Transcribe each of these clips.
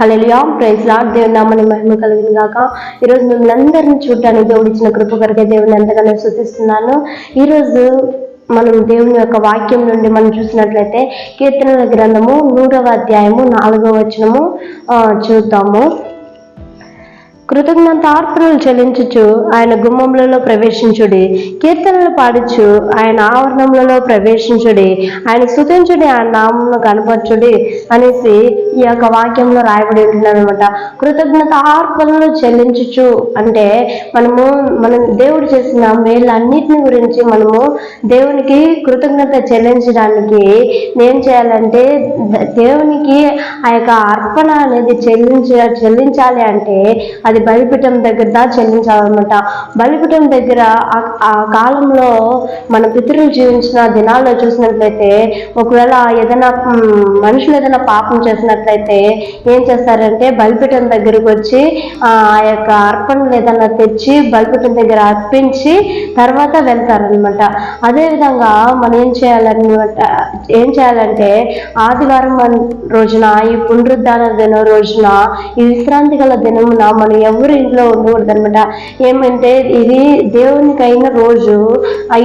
హల్లెలూయా, praise lord. దేవుని నామమున మహిమ కలుగును గాక. ఈరోజు మిమ్మల్ని అందరినీ చూడటానికి దేవుడు ఇచ్చిన కృప కొరకే దేవుని ఎంతగానో స్తుతిస్తున్నాను. ఈరోజు మనం దేవుని యొక్క వాక్యం నుండి మనం చూసినట్లయితే కీర్తనల గ్రంథము 100వ అధ్యాయము 4వ వచనము చూద్దాము. కృతజ్ఞతార్పణలు చెల్లించుచు ఆయన గుమ్మములలో ప్రవేశించుడి, కీర్తనలు పాడుచు ఆయన ఆవరణములలో ప్రవేశించుడి, ఆయన స్తుతించుడి, ఆయన నామమును కనపరచుడి అనేసి ఈ యొక్క వాక్యంలో రాయబడి ఉంటున్నారు అనమాట. కృతజ్ఞతార్పణలు చెల్లించుచు అంటే మనం దేవుడు చేసిన మేళ్ళన్నిటిని గురించి మనము దేవునికి కృతజ్ఞత చెల్లించడానికి ఏం చేయాలంటే, దేవునికి ఆ యొక్క అర్పణ అనేది చెల్లించాలి అంటే అది బలిపీఠం దగ్గర చెల్లించాలన్నమాట. బలిపీఠం దగ్గర ఆ కాలంలో మన పితరులు జీవించిన దినాల్లో చూసినట్లయితే ఒకవేళ మనుషులు ఏదైనా పాపం చేసినట్లయితే ఏం చేస్తారంటే బలిపీఠం దగ్గరకు వచ్చి ఆ యొక్క అర్పణలు ఏదైనా తెచ్చి బలిపీఠం దగ్గర అర్పించి తర్వాత వెళ్తారనమాట. అదేవిధంగా మనం ఏం చేయాలంటే ఆదివారం రోజున, ఈ పునరుద్ధాన దినం రోజున, ఈ విశ్రాంతి గల దినమున మనం ఎవరు ఇంట్లో ఉండకూడదు అనమాట. ఏమంటే ఇది దేవునికైన రోజు.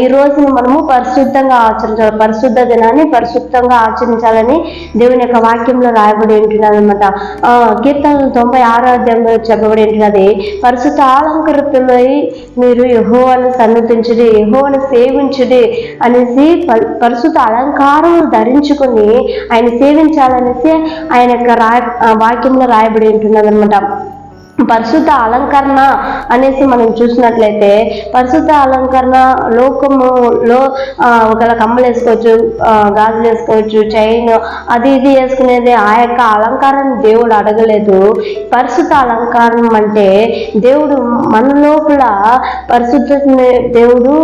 ఈ రోజును మనము పరిశుద్ధంగా ఆచరించాలి. పరిశుద్ధ దినాన్ని పరిశుద్ధంగా ఆచరించాలని దేవుని యొక్క వాక్యంలో రాయబడి ఉంటున్నది అనమాట. కీర్తనలు 96వ అధ్యాయంలో చెప్పబడి ఉంటున్నది, పరిశుద్ధ అలంకృతులై మీరు యెహోవాను సన్నుతించుడి, యెహోవాను సేవించుడి అనేసి పరిశుద్ధ అలంకారం ధరించుకొని ఆయన సేవించాలనేసి ఆయన యొక్క వాక్యంలో రాయబడి ఉంటున్నది అనమాట. పరిశుద్ధ అలంకరణ అనేసి మనం చూసినట్లయితే పరిశుద్ధ అలంకరణ లోకములో ఒకవేళ కమ్మలు వేసుకోవచ్చు, గాజులు వేసుకోవచ్చు, చైన్ అది ఇది వేసుకునేది. ఆ యొక్క అలంకారాన్ని దేవుడు అడగలేదు. పరిశుద్ధ అలంకారం అంటే దేవుడు మన లోపల పరిశుద్ధతని దేవుడు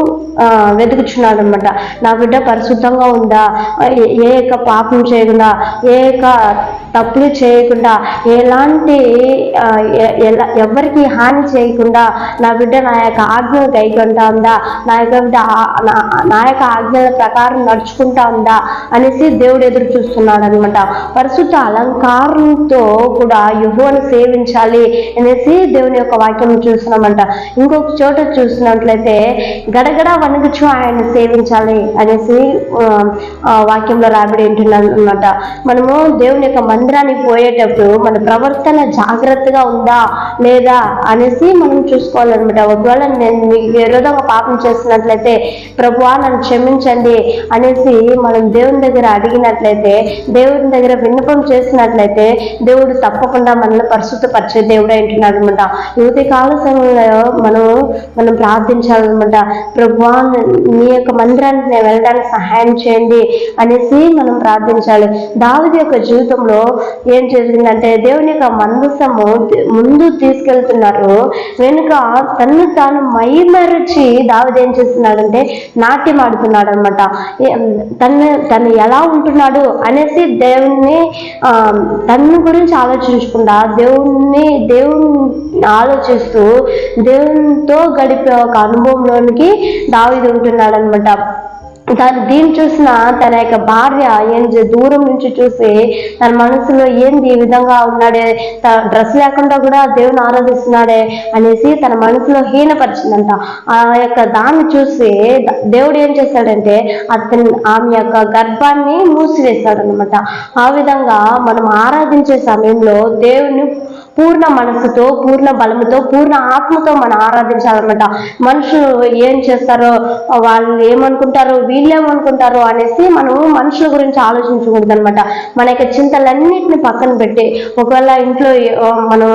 వెతుకుచున్నాడు అనమాట. నా బిడ్డ పరిశుద్ధంగా ఉందా, ఏ యొక్క పాపం చేయకుండా, ఏ యొక్క తప్పులు చేయకుండా, ఎలాంటి ఎవరికి హాని చేయకుండా నా బిడ్డ నా యొక్క ఆజ్ఞలు గైకుంటా ఉందా, నా యొక్క ఆజ్ఞల ప్రకారం నడుచుకుంటా ఉందా అనేసి దేవుడు ఎదురు చూస్తున్నాడు అనమాట. పరిశుద్ధ అలంకారంతో కూడా యెహోవాను సేవించాలి అనేసి దేవుని యొక్క వాక్యం చూస్తున్నామంట. ఇంకొక చోట చూసినట్లయితే గడగడ వణుకుచు ఆయన సేవించాలి అనేసి వాక్యంలో రాబడి ఉంటున్నాను అనమాట. మనము దేవుని యొక్క మందిరానికి పోయేటప్పుడు మన ప్రవర్తన జాగ్రత్తగా ఉందా లేదా అనేసి మనం చూసుకోవాలన్నమాట. ఒకవేళ నేను మీకు విరోధంగా పాపం చేస్తున్నట్లయితే ప్రభువా నన్ను క్షమించండి అనేసి మనం దేవుని దగ్గర అడిగినట్లయితే, దేవుని దగ్గర విన్నపం చేసినట్లయితే దేవుడు తప్పకుండా మనల్ని పరిశుద్ధపరిచే దేవుడు అంటున్నాడు అనమాట. యువతి కాల సమయంలో మనం ప్రార్థించాలన్నమాట. ప్రభువా నీ యొక్క మందిరానికి నేను వెళ్ళడానికి సహాయం చేయండి అనేసి మనం ప్రార్థించాలి. దావీదు యొక్క జీవితంలో ఏం జరిగిందంటే దేవుని యొక్క మందసము ముందు తీసుకెళ్తున్నారు, వెనుక తను తాను మైమరచి దావీదు ఏం చేస్తున్నాడంటే నాట్యం ఆడుతున్నాడు అనమాట. తను ఎలా ఉంటున్నాడు అనేసి దేవుణ్ణి తన గురించి ఆలోచించకుండా దేవుణ్ణి ఆలోచిస్తూ దేవునితో గడిపే ఒక అనుభవంలోనికి దావీదు ఉంటున్నాడు అనమాట. దీన్ని చూసిన తన యొక్క భార్య దూరం నుంచి చూసి తన మనసులో ఏంది ఈ విధంగా ఉన్నాడే, డ్రెస్ లేకుండా కూడా దేవుని ఆరాధిస్తున్నాడే అనేసి తన మనసులో హీనపరిచిందంట. ఆ యొక్క దాన్ని చూసి దేవుడు ఏం చేశాడంటే ఆమె యొక్క గర్భాన్ని మూసివేశాడు అనమాట. ఆ విధంగా మనం ఆరాధించే సమయంలో దేవుని పూర్ణ మనసుతో, పూర్ణ బలముతో, పూర్ణ ఆత్మతో మనం ఆరాధించాలన్నమాట. మనుషులు ఏం చేస్తారో, వాళ్ళు ఏమనుకుంటారో, వీళ్ళేమనుకుంటారో అనేసి మనము మనుషుల గురించి ఆలోచించకూడదు అనమాట. మన యొక్క చింతలన్నిటిని పక్కన పెట్టి, ఒకవేళ ఇంట్లో మనం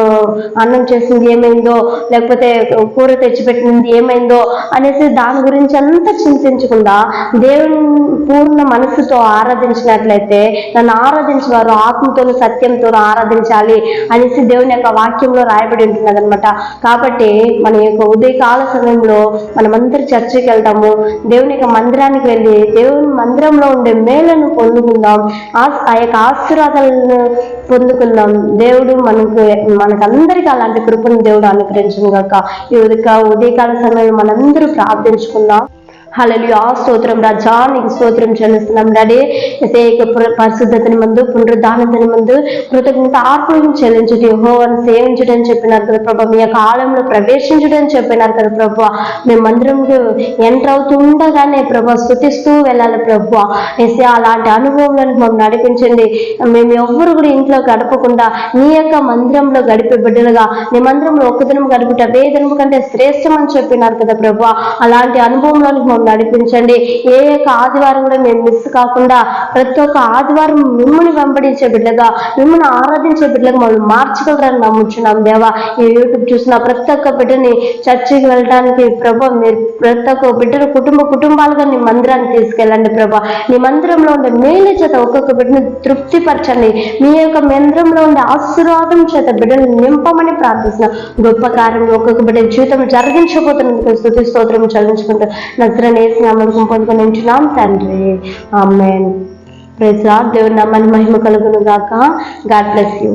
అన్నం చేసింది ఏమైందో, లేకపోతే కూర తెచ్చిపెట్టింది ఏమైందో అనేసి దాని గురించి అంతా చింతించకుండా దేవుని పూర్ణ మనసుతో ఆరాధించినట్లయితే, నన్ను ఆరాధించేవారు ఆత్మతోనూ సత్యంతోనూ ఆరాధించాలి అనేసి దేవుని యొక్క వాక్యంలో రాయబడి ఉంటున్నది అనమాట. కాబట్టి మన యొక్క ఉదయకాల సమయంలో మనమందరూ చర్చికి వెళ్తాము, దేవుని యొక్క మందిరానికి వెళ్ళి దేవుని మందిరంలో ఉండే మేలను పొందుకుందాం, ఆ యొక్క ఆశీర్వాదాలను పొందుకుందాం. దేవుడు మనకందరికీ అలాంటి కృపను దేవుడు అనుగ్రహించును గాక. ఈ ఉదయకాల సమయంలో మనందరూ ప్రార్థించుకుందాం. హల్లెలూయా స్తోత్రం రాజా, నీకు స్తోత్రం చెల్లిస్తున్నాం డాడీ. ఏక పరిశుద్ధతని ముందు పునరుద్ధానతని ముందు కృతజ్ఞత ఆర్పణం చెల్లించుట, యెహోవాను సేవించుట అని చెప్పినారు కదా ప్రభా. మీ యొక్క ఆలయంలో ప్రవేశించుట అని చెప్పినారు కదా ప్రభా. మేము మందిరంలో ఎంటర్ అవుతుండగానే ప్రభా స్తుతిస్తూ వెళ్ళాలి ప్రభా. ఏసే అలాంటి అనుభవంలో మమ్మల్ని నడిపించండి. మేము ఎవ్వరు కూడా ఇంట్లో గడపకుండా నీ యొక్క మందిరంలో గడిపే బిడ్డలుగా, నీ మందిరంలో ఒక్క దినం గడుపుట వేదనము కంటే శ్రేష్టం అని చెప్పినారు కదా ప్రభా. అలాంటి అనుభవంలోనికి మమ్మల్ని నడిపించండి. ఏ యొక్క ఆదివారం కూడా మేము మిస్ కాకుండా ప్రతి ఒక్క ఆదివారం మిమ్మల్ని వెంబడించే బిడ్డగా, మిమ్మల్ని ఆరాధించే బిడ్డగా మమ్మల్ని మార్చగలరని నమ్ముచున్నాం దేవా. ఈ యూట్యూబ్ చూసిన ప్రతి ఒక్క బిడ్డని చర్చికి వెళ్ళడానికి ప్రభా, మీరు ప్రతి ఒక్క బిడ్డను కుటుంబాలుగా నీ మందిరాన్ని తీసుకెళ్ళండి ప్రభా. నీ మందిరంలో ఉండే మేలు చేత ఒక్కొక్క బిడ్డని తృప్తిపరచండి. మీ యొక్క మందిరంలో ఉండే ఆశీర్వాదం చేత బిడ్డను నింపమని ప్రార్థిస్తున్నాం. గొప్ప కార్యం ఒక్కొక్క బిడ్డ జీవితం జరిగించబోతున్నందుకు స్తుతి స్తోత్రం చెల్లించుకుంటూ నజరేయుడైన యేసు నామములో పొందుకొని ఉంటున్నాం తండ్రి, ఆమేన్. Praise lord. దేవుని నామానికి మహిమ కలుగును గాక. God bless you.